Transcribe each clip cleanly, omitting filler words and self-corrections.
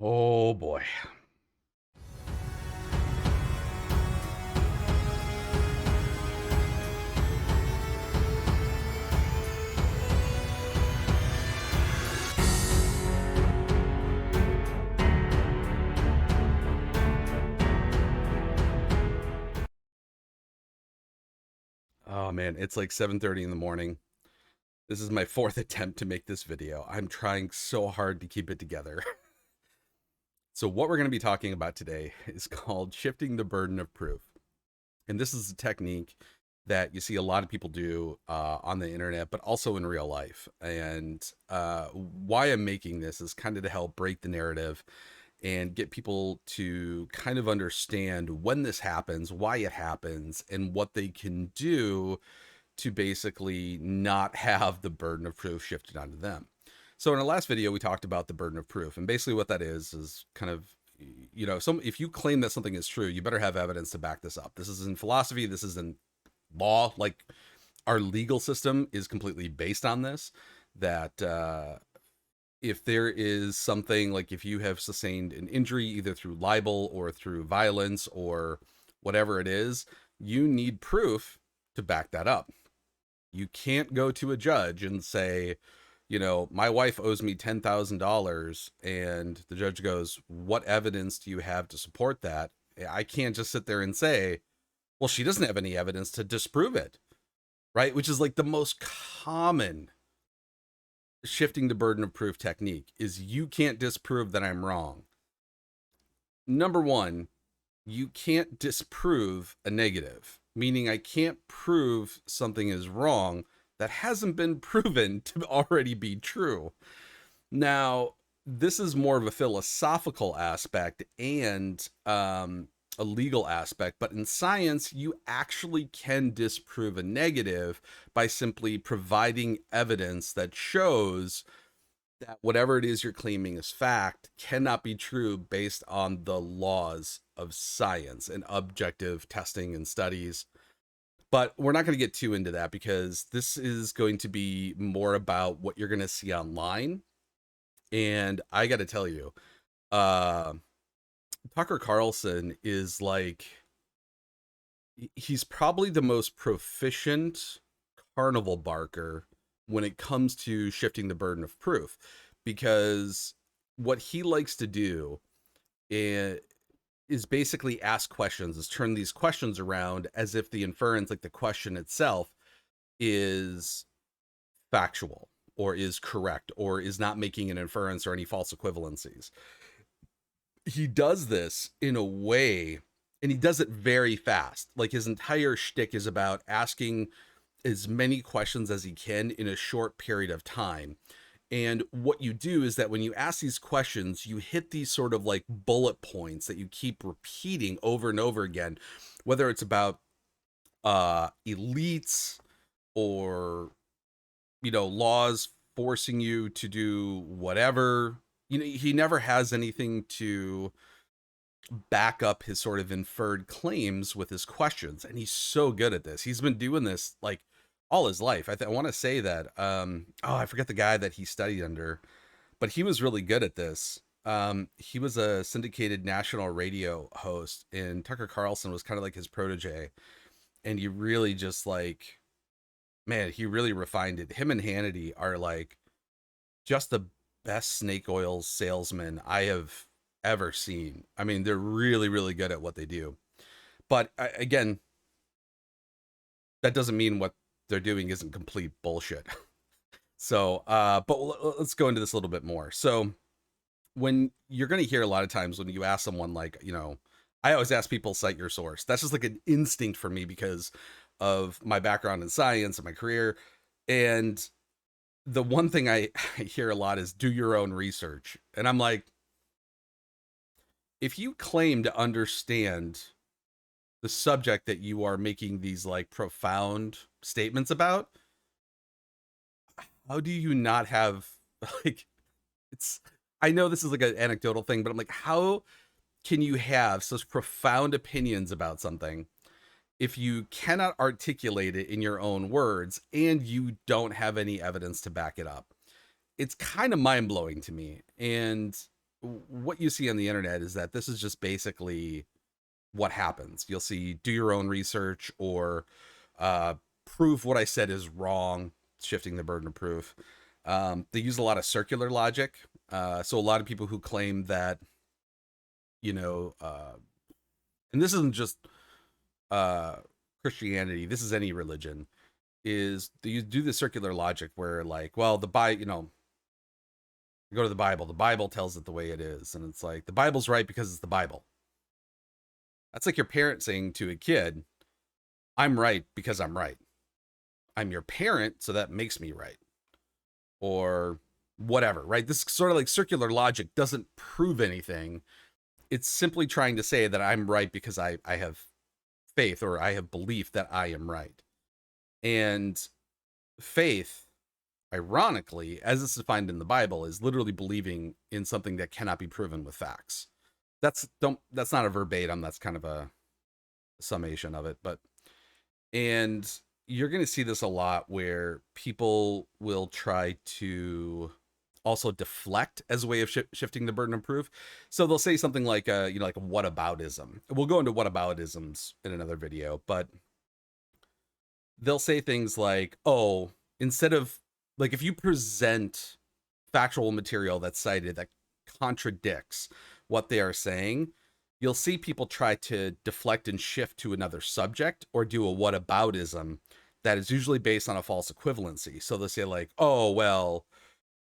Oh boy. Oh man, it's like 7:30 in the morning. This is my fourth attempt to make this video. I'm trying so hard to keep it together. So what we're going to be talking about today is called shifting the burden of proof. And this is a technique that you see a lot of people do on the internet, but also in real life. And why I'm making this is kind of to help break the narrative and get people to kind of understand when this happens, why it happens, and what they can do to basically not have the burden of proof shifted onto them. So in our last video, we talked about the burden of proof, and basically what that is kind of, if you claim that something is true, you better have evidence to back this up. This is in philosophy, this is in law. Like, our legal system is completely based on this. That if there is something, like if you have sustained an injury either through libel or through violence or whatever it is, you need proof to back that up. You can't go to a judge and say, my wife owes me $10,000, and the judge goes, what evidence do you have to support that? I can't just sit there and say, well, she doesn't have any evidence to disprove it, right? Which is like the most common shifting the burden of proof technique is you can't disprove that I'm wrong. Number one, you can't disprove a negative, meaning I can't prove something is wrong that hasn't been proven to already be true. Now, this is more of a philosophical aspect and a legal aspect, but in science, you actually can disprove a negative by simply providing evidence that shows that whatever it is you're claiming is fact cannot be true based on the laws of science and objective testing and studies. But we're not going to get too into that because this is going to be more about what you're going to see online. And I got to tell you, uh, Tucker Carlson is like, he's probably the most proficient carnival barker when it comes to shifting the burden of proof, because what he likes to do is basically ask questions, is turn these questions around as if the inference, like the question itself, is factual or is correct or is not making an inference or any false equivalencies. He does this in a way, and he does it very fast. Like, his entire shtick is about asking as many questions as he can in a short period of time. And what you do is that when you ask these questions, you hit these sort of like bullet points that you keep repeating over and over again, whether it's about elites or, laws forcing you to do whatever. He never has anything to back up his sort of inferred claims with his questions, and he's so good at this. He's been doing this like all his life. I want to say that I forget the guy that he studied under, but he was really good at this. He was a syndicated national radio host, and Tucker Carlson was kind of like his protege, and he really just like, man, he really refined it. Him and Hannity are like just the best snake oil salesmen I have ever seen. I mean, they're really, really good at what they do. But again, that doesn't mean what they're doing isn't complete bullshit. So, but let's go into this a little bit more. So, when you're going to hear a lot of times when you ask someone, like, I always ask people, cite your source. That's just like an instinct for me because of my background in science and my career. And the one thing I hear a lot is do your own research. And I'm like, if you claim to understand the subject that you are making these like profound statements about, how do you not have like, it's, I know this is like an anecdotal thing, but I'm like, how can you have such profound opinions about something if you cannot articulate it in your own words and you don't have any evidence to back it up? It's kind of mind blowing to me. And what you see on the internet is that this is just basically what happens. You'll see do your own research or uh, prove what I said is wrong, shifting the burden of proof. They use a lot of circular logic. So a lot of people who claim that, you know, and this isn't just uh, Christianity, this is any religion, is you do the circular logic where like, well, the Bible, you go to the Bible tells it the way it is. And it's like, the Bible's right because it's the Bible. That's like your parent saying to a kid, I'm right because I'm right. I'm your parent, so that makes me right. Or whatever, right? This sort of like circular logic doesn't prove anything. It's simply trying to say that I'm right because I have faith or I have belief that I am right. And faith, ironically, as it's defined in the Bible, is literally believing in something that cannot be proven with facts. That's not a verbatim, that's kind of a summation of it, but and you're going to see this a lot where people will try to also deflect as a way of shifting the burden of proof. So they'll say something like like a whataboutism. We'll go into whataboutisms in another video, but they'll say things like, oh, instead of like if you present factual material that's cited that contradicts what they are saying, you'll see people try to deflect and shift to another subject or do a whataboutism that is usually based on a false equivalency. So they'll say like, oh, well,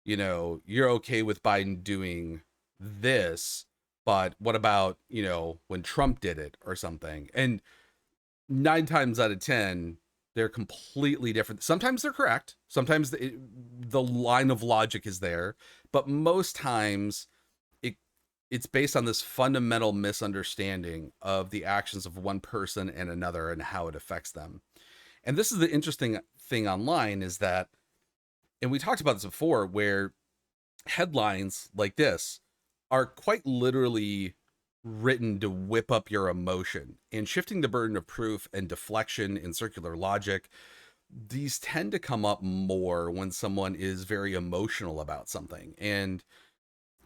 you're okay with Biden doing this, but what about, when Trump did it or something? And 9 times out of 10, they're completely different. Sometimes they're correct. Sometimes the line of logic is there, but most times it's based on this fundamental misunderstanding of the actions of one person and another and how it affects them. And this is the interesting thing online is that, and we talked about this before, where headlines like this are quite literally written to whip up your emotion, and shifting the burden of proof and deflection and circular logic. These tend to come up more when someone is very emotional about something. And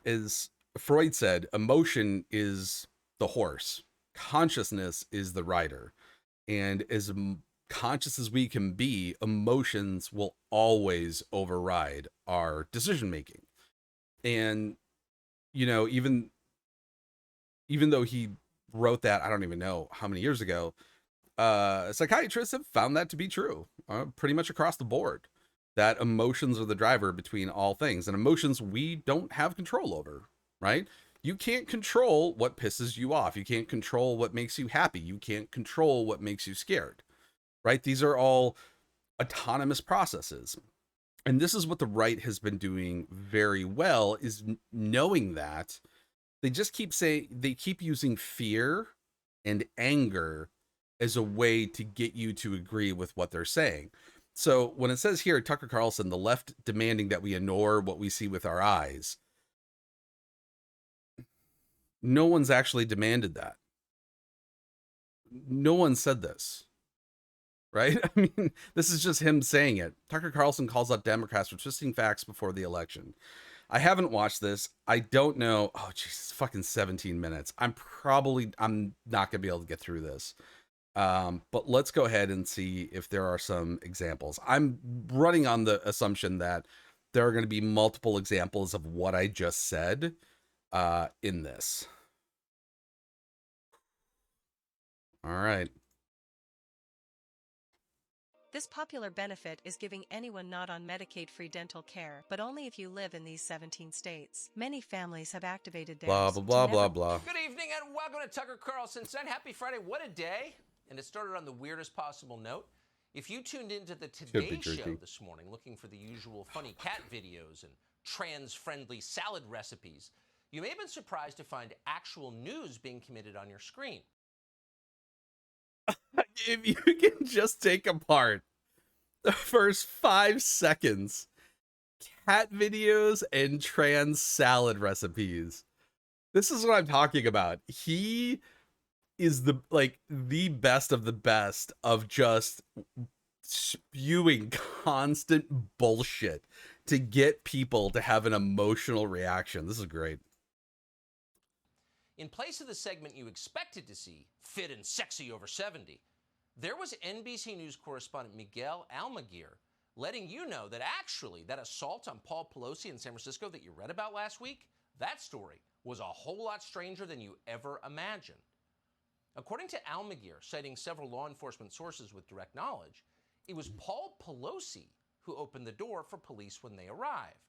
as Freud said, emotion is the horse, consciousness is the rider. And as conscious as we can be, emotions will always override our decision making. And even though he wrote that, I don't even know how many years ago, psychiatrists have found that to be true pretty much across the board, that emotions are the driver between all things, and emotions we don't have control over, right? You can't control what pisses you off. You can't control what makes you happy. You can't control what makes you scared, right? These are all autonomous processes. And this is what the right has been doing very well, is knowing that. They just keep using fear and anger as a way to get you to agree with what they're saying. So when it says here, Tucker Carlson, the left demanding that we ignore what we see with our eyes, no one's actually demanded that. No one said this, right? I mean, this is just him saying it. Tucker Carlson calls out Democrats for twisting facts before the election. I haven't watched this. I don't know. Oh, Jesus, fucking 17 minutes. I'm not gonna be able to get through this. But let's go ahead and see if there are some examples. I'm running on the assumption that there are going to be multiple examples of what I just said in this. All right. This popular benefit is giving anyone not on Medicaid free dental care, but only if you live in these 17 states. Many families have activated theirs. Blah, blah, blah, blah, blah. Good evening and welcome to Tucker Carlson. Happy Friday. What a day. And it started on the weirdest possible note. If you tuned into the Today Show this morning looking for the usual funny cat videos and trans-friendly salad recipes, you may have been surprised to find actual news being committed on your screen. If you can just take apart the first 5 seconds, cat videos and trans salad recipes. This is what I'm talking about. He is the best of the best of just spewing constant bullshit to get people to have an emotional reaction. This is great. In place of the segment you expected to see, fit and sexy over 70, there was NBC News correspondent Miguel Almaguer letting you know that actually that assault on Paul Pelosi in San Francisco that you read about last week, that story was a whole lot stranger than you ever imagined. According to Almaguer, citing several law enforcement sources with direct knowledge, it was Paul Pelosi who opened the door for police when they arrived.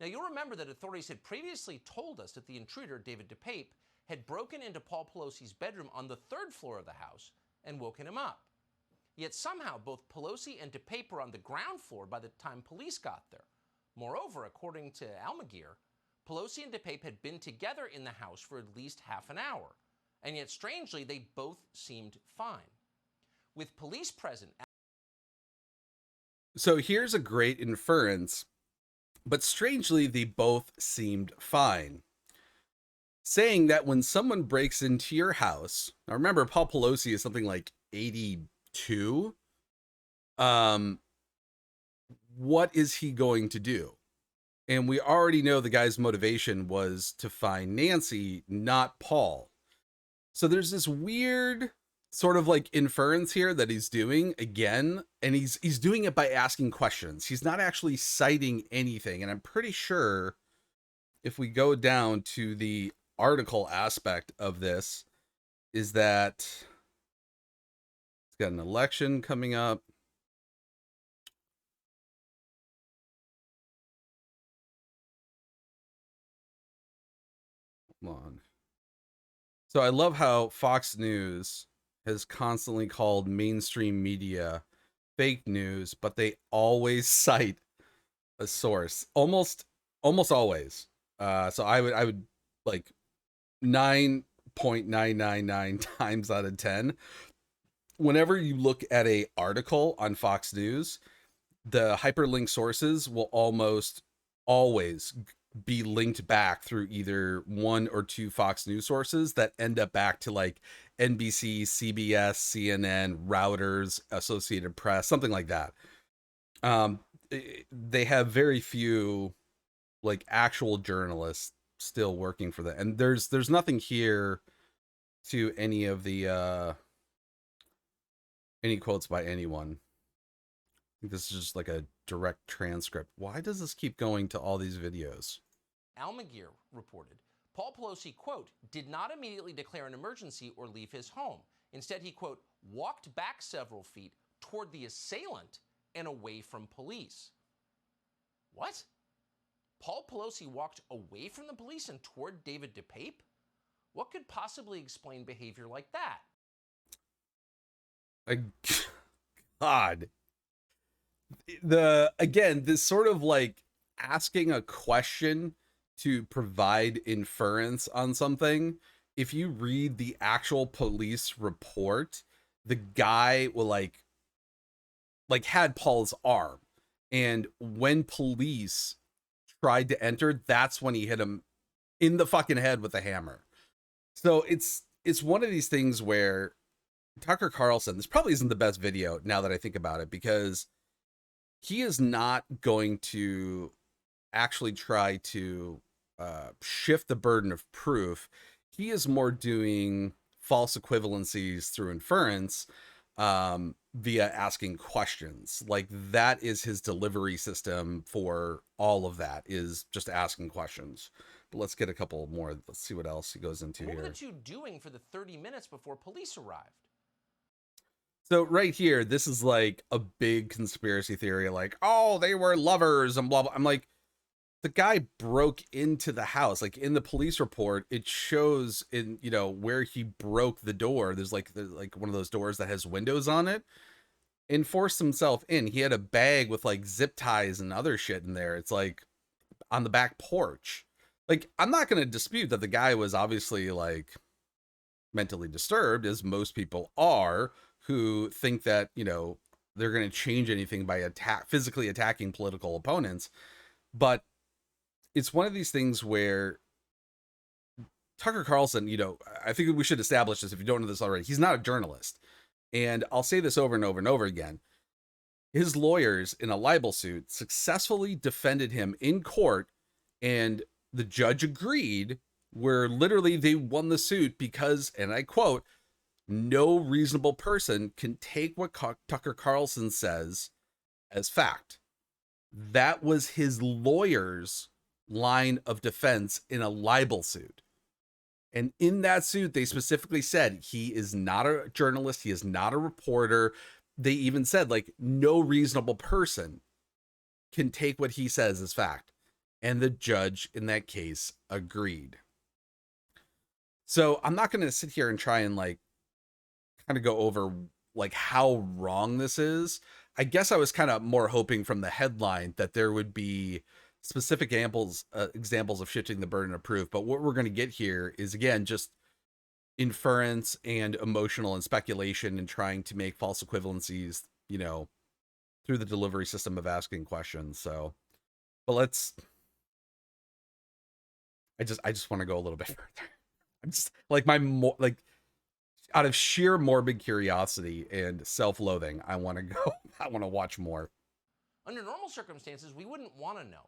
Now, you'll remember that authorities had previously told us that the intruder, David DePape, had broken into Paul Pelosi's bedroom on the third floor of the house and woken him up. Yet somehow both Pelosi and DePape were on the ground floor by the time police got there. Moreover, according to Almaguer, Pelosi and DePape had been together in the house for at least half an hour, and yet strangely, they both seemed fine. With police present... So here's a great inference, but strangely, they both seemed fine. Saying that when someone breaks into your house, now remember, Paul Pelosi is something like 82. What is he going to do? And we already know the guy's motivation was to find Nancy, not Paul. So there's this weird sort of like inference here that he's doing again, and he's doing it by asking questions. He's not actually citing anything. And I'm pretty sure if we go down to the article aspect of this, is that it's got an election coming up. Hold on. So I love how Fox News has constantly called mainstream media fake news, but they always cite a source, almost always. So I would like 9.999 times out of 10, whenever you look at a article on Fox News, the hyperlink sources will almost always be linked back through either one or two Fox News sources that end up back to like NBC, CBS, CNN, Reuters, Associated Press, something like that. They have very few like actual journalists still working for them, and there's nothing here to any of the any quotes by anyone. I think this is just like a direct transcript. Why does this keep going to all these videos? Almaguer reported, Paul Pelosi, quote, did not immediately declare an emergency or leave his home. Instead, he, quote, walked back several feet toward the assailant and away from police. What? Paul Pelosi walked away from the police and toward David DePape? What could possibly explain behavior like that? God. Again, this sort of like asking a question to provide inference on something. If you read the actual police report, the guy will like had Paul's arm, and when police tried to enter, that's when he hit him in the fucking head with a hammer. So it's one of these things where Tucker Carlson, this probably isn't the best video now that I think about it, because he is not going to actually try to shift the burden of proof. He is more doing false equivalencies through inference via asking questions. Like, that is his delivery system for all of that, is just asking questions. But let's get a couple more. Let's see what else he goes into here. What were the two doing for the 30 minutes before police arrived? So right here, this is like a big conspiracy theory, like, oh, they were lovers and blah, blah. I'm like, the guy broke into the house. Like, in the police report, it shows in, you know, where he broke the door. There's like one of those doors that has windows on it, and forced himself in. He had a bag with like zip ties and other shit in there. It's like on the back porch. Like, I'm not going to dispute that the guy was obviously like mentally disturbed, as most people are, who think that, you know, they're going to change anything by physically attacking political opponents. But it's one of these things where Tucker Carlson, you know, I think we should establish this if you don't know this already. He's not a journalist. And I'll say this over and over and over again. His lawyers in a libel suit successfully defended him in court, and the judge agreed where literally they won the suit because, and I quote, no reasonable person can take what Tucker Carlson says as fact. That was his lawyer's line of defense in a libel suit. And in that suit, they specifically said he is not a journalist. He is not a reporter. They even said, like, no reasonable person can take what he says as fact. And the judge in that case agreed. So I'm not going to sit here and try and like kind of go over like how wrong this is. I guess I was kind of more hoping from the headline that there would be specific examples of shifting the burden of proof. But what we're going to get here is, again, just inference and emotional and speculation and trying to make false equivalencies, you know, through the delivery system of asking questions. So, but I just want to go a little bit further. I'm just like out of sheer morbid curiosity and self-loathing, I want to go. I want to watch more. Under normal circumstances, we wouldn't want to know.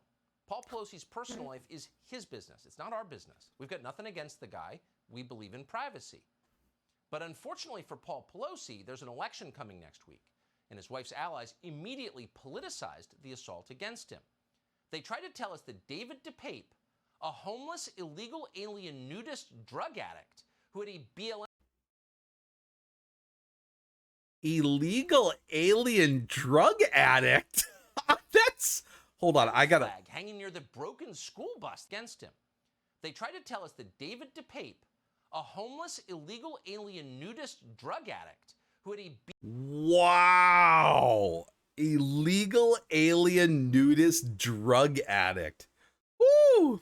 Paul Pelosi's personal life is his business. It's not our business. We've got nothing against the guy. We believe in privacy. But unfortunately for Paul Pelosi, there's an election coming next week, and his wife's allies immediately politicized the assault against him. They tried to tell us that David DePape, a homeless, illegal alien nudist drug addict who had a BLM illegal alien drug addict. That's hold on. I gotta flag hanging near the broken school bus against him. They tried to tell us that David DePape, a homeless, illegal alien nudist drug addict who had a wow, illegal alien nudist drug addict. Woo!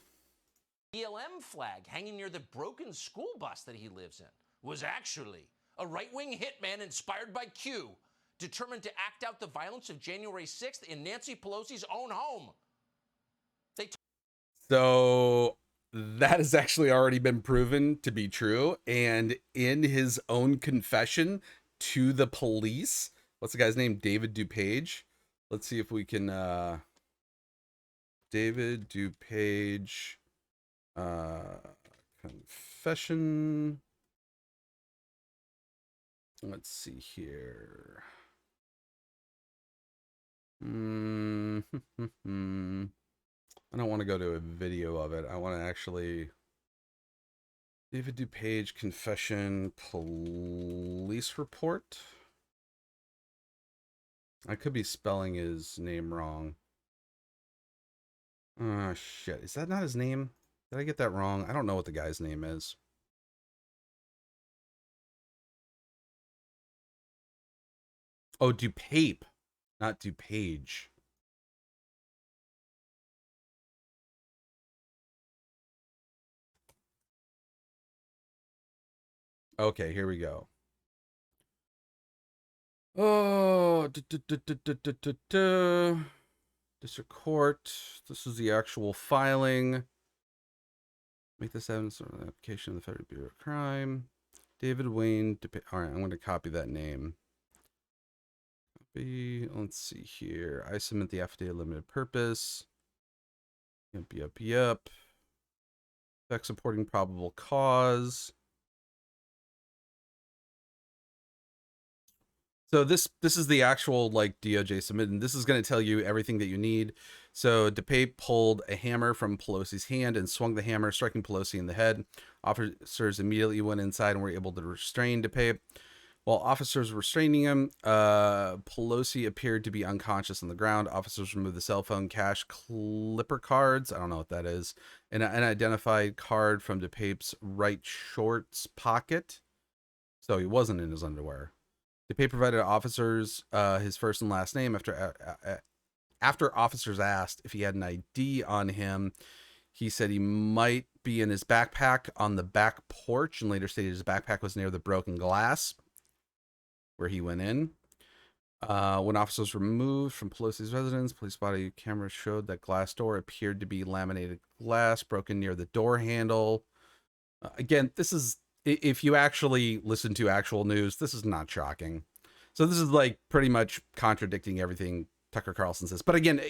BLM flag hanging near the broken school bus that he lives in was actually a right-wing hitman inspired by Q, determined to act out the violence of January 6th in Nancy Pelosi's own home. So that has actually already been proven to be true. And in his own confession to the police, what's the guy's name? David DuPage. Let's see if we can, David DuPage, confession. Let's see here. I don't want to go to a video of it. I want to actually David DuPage confession police report. I could be spelling his name wrong. Oh shit. Is that not his name? Did I get that wrong? I don't know what the guy's name is. Oh, DuPape, not DuPage. Okay, here we go. Oh, District Court. This is the actual filing. Make this evidence or an application of the Federal Bureau of Crime. David Wayne DuPage. All right, I'm going to copy that name. Let's see here. I submit the affidavit of limited purpose. Yep. Fact supporting probable cause. So this is the actual like DOJ submitted, and this is going to tell you everything that you need. So DePape pulled a hammer from Pelosi's hand and swung the hammer, striking Pelosi in the head. Officers immediately went inside and were able to restrain DePape. While officers were restraining him, Pelosi appeared to be unconscious on the ground. Officers removed the cell phone, cash, clipper cards, I don't know what that is, and an identified card from DePape's right shorts pocket. So he wasn't in his underwear. DePape provided officers his first and last name after officers asked if he had an ID on him. He said he might be in his backpack on the back porch, and later stated his backpack was near the broken glass where he went in. When officers were moved from Pelosi's residence, police body camera showed that glass door appeared to be laminated glass broken near the door handle. Again, this is, if you actually listen to actual news, this is not shocking. So this is like pretty much contradicting everything Tucker Carlson says. But again,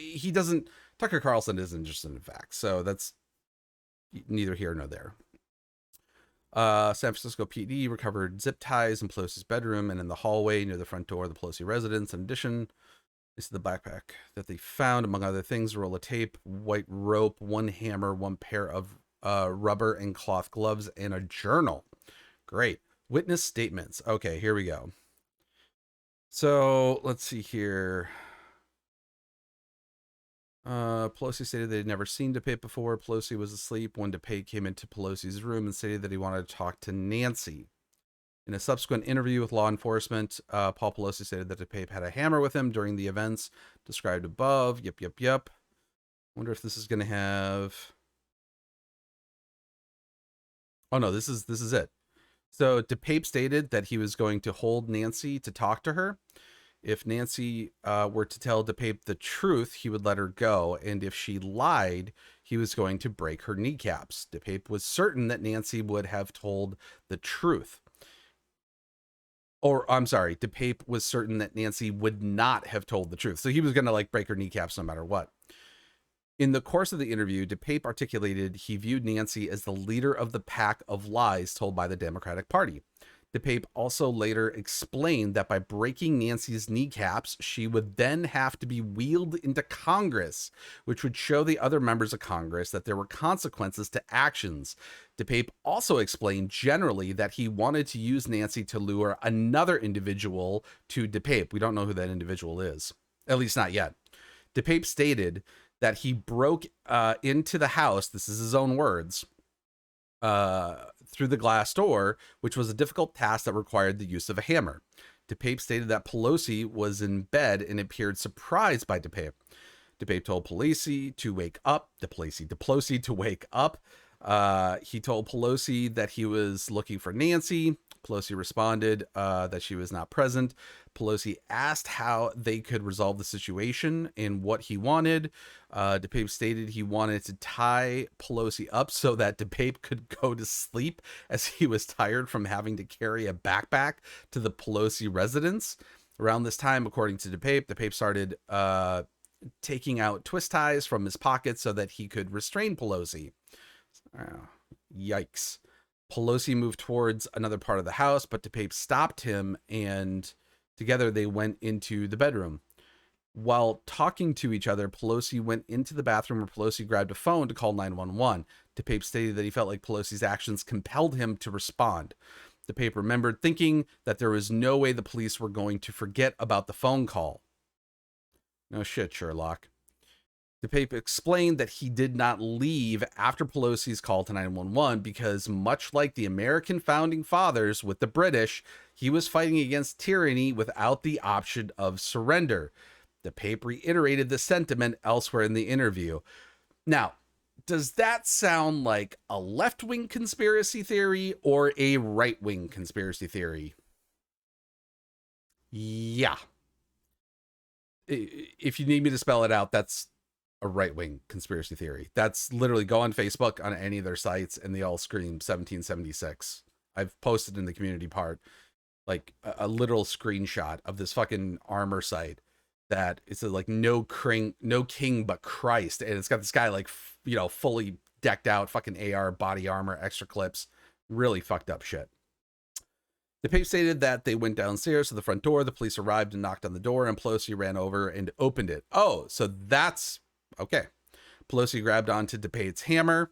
Tucker Carlson isn't interested in facts. So that's neither here nor there. San Francisco PD recovered zip ties in Pelosi's bedroom and in the hallway near the front door of the Pelosi residence. In addition, this is the backpack that they found, among other things, a roll of tape, white rope, one hammer, one pair of rubber and cloth gloves, and a journal. Great. Witness statements. Okay, here we go. So let's see here. Pelosi stated they'd never seen DePape before. Pelosi was asleep when DePape came into Pelosi's room and stated that he wanted to talk to Nancy. In a subsequent interview with law enforcement, Paul Pelosi stated that DePape had a hammer with him during the events described above. Yep. Wonder if this is going to have... Oh no, this is it. So DePape stated that he was going to hold Nancy to talk to her. If Nancy were to tell DePape the truth, he would let her go. And if she lied, he was going to break her kneecaps. DePape was certain that Nancy would have told the truth. Or, I'm sorry, DePape was certain that Nancy would not have told the truth. So he was going to like break her kneecaps no matter what. In the course of the interview, DePape articulated he viewed Nancy as the leader of the pack of lies told by the Democratic Party. DePape also later explained that by breaking Nancy's kneecaps, she would then have to be wheeled into Congress, which would show the other members of Congress that there were consequences to actions. DePape also explained generally that he wanted to use Nancy to lure another individual to DePape. We don't know who that individual is, at least not yet. DePape stated that he broke into the house, this is his own words, through the glass door, which was a difficult task that required the use of a hammer. DePape stated that Pelosi was in bed and appeared surprised by DePape. DePape told Pelosi to wake up. Pelosi to wake up. He told Pelosi that he was looking for Nancy. Pelosi responded that she was not present. Pelosi asked how they could resolve the situation and what he wanted. DePape stated he wanted to tie Pelosi up so that DePape could go to sleep as he was tired from having to carry a backpack to the Pelosi residence. Around this time, according to DePape started taking out twist ties from his pocket so that he could restrain Pelosi. Yikes. Pelosi moved towards another part of the house, but DePape stopped him, and together they went into the bedroom. While talking to each other, Pelosi went into the bathroom where Pelosi grabbed a phone to call 911. DePape stated that he felt like Pelosi's actions compelled him to respond. DePape remembered thinking that there was no way the police were going to forget about the phone call. No shit, Sherlock. DePape explained that he did not leave after Pelosi's call to 911 because, much like the American founding fathers with the British, he was fighting against tyranny without the option of surrender. DePape reiterated the sentiment elsewhere in the interview. Now, does that sound like a left-wing conspiracy theory or a right-wing conspiracy theory? Yeah. If you need me to spell it out, that's a right-wing conspiracy theory. That's literally, go on Facebook on any of their sites and they all scream 1776. I've posted in the community part like a literal screenshot of this fucking armor site that it's like no king but Christ, and it's got this guy like, you know, fully decked out, fucking AR body armor, extra clips, really fucked up shit. DePape stated that they went downstairs to the front door. The police arrived and knocked on the door, and Pelosi ran over and opened it. Oh, so that's okay. Pelosi grabbed onto DePape's hammer.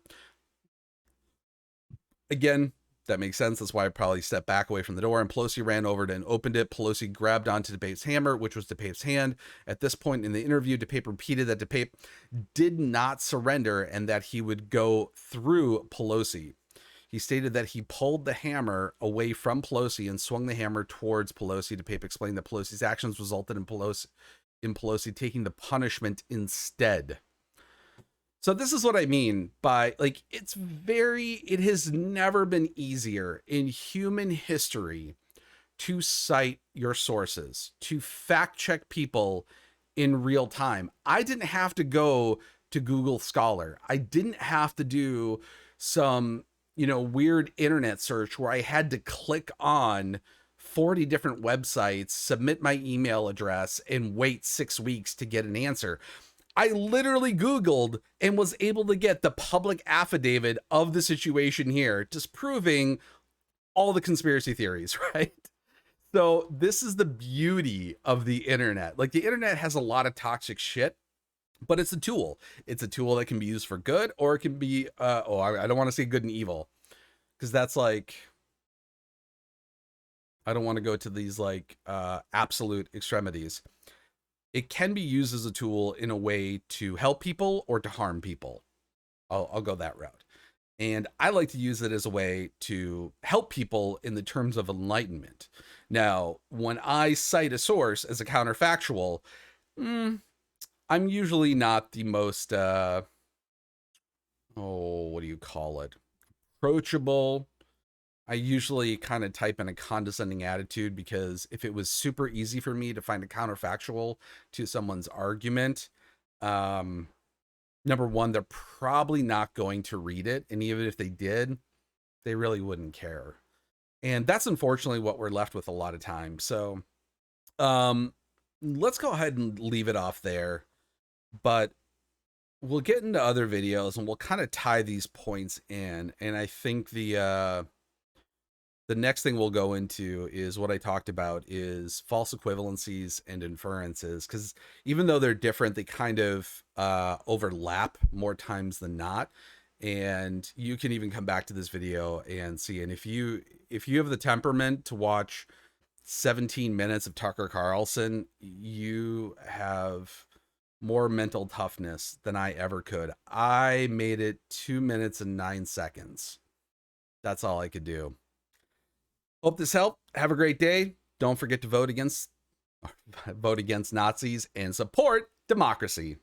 Again, that makes sense. That's why I probably stepped back away from the door, and Pelosi ran over and opened it. Pelosi grabbed onto DePape's hammer, which was DePape's hand. At this point in the interview, DePape repeated that DePape did not surrender and that he would go through Pelosi. He stated that he pulled the hammer away from Pelosi and swung the hammer towards Pelosi. DePape explained that Pelosi's actions resulted in Pelosi taking the punishment instead. So this is what I mean by, like, it has never been easier in human history to cite your sources, to fact check people in real time. I didn't have to go to Google Scholar. I didn't have to do some, you know, weird internet search where I had to click on 40 different websites, submit my email address, and wait 6 weeks to get an answer. I literally Googled and was able to get the public affidavit of the situation here, disproving all the conspiracy theories, right? So this is the beauty of the internet. Like, the internet has a lot of toxic shit, but it's a tool. It's a tool that can be used for good, or it can be, I don't want to say good and evil, because that's like, I don't want to go to these like absolute extremities. It can be used as a tool in a way to help people or to harm people. I'll go that route. And I like to use it as a way to help people in the terms of enlightenment. Now, when I cite a source as a counterfactual, I'm usually not the most, what do you call it? Approachable. I usually kind of type in a condescending attitude, because if it was super easy for me to find a counterfactual to someone's argument, number one, they're probably not going to read it. And even if they did, they really wouldn't care. And that's unfortunately what we're left with a lot of time. So let's go ahead and leave it off there. But we'll get into other videos and we'll kind of tie these points in. And I think the next thing we'll go into is what I talked about, is false equivalencies and inferences, because even though they're different, they kind of overlap more times than not. And you can even come back to this video and see. And if you have the temperament to watch 17 minutes of Tucker Carlson, you have more mental toughness than I ever could. I made it 2 minutes and 9 seconds. That's all I could do. Hope this helped. Have a great day. Don't forget to vote against Nazis and support democracy.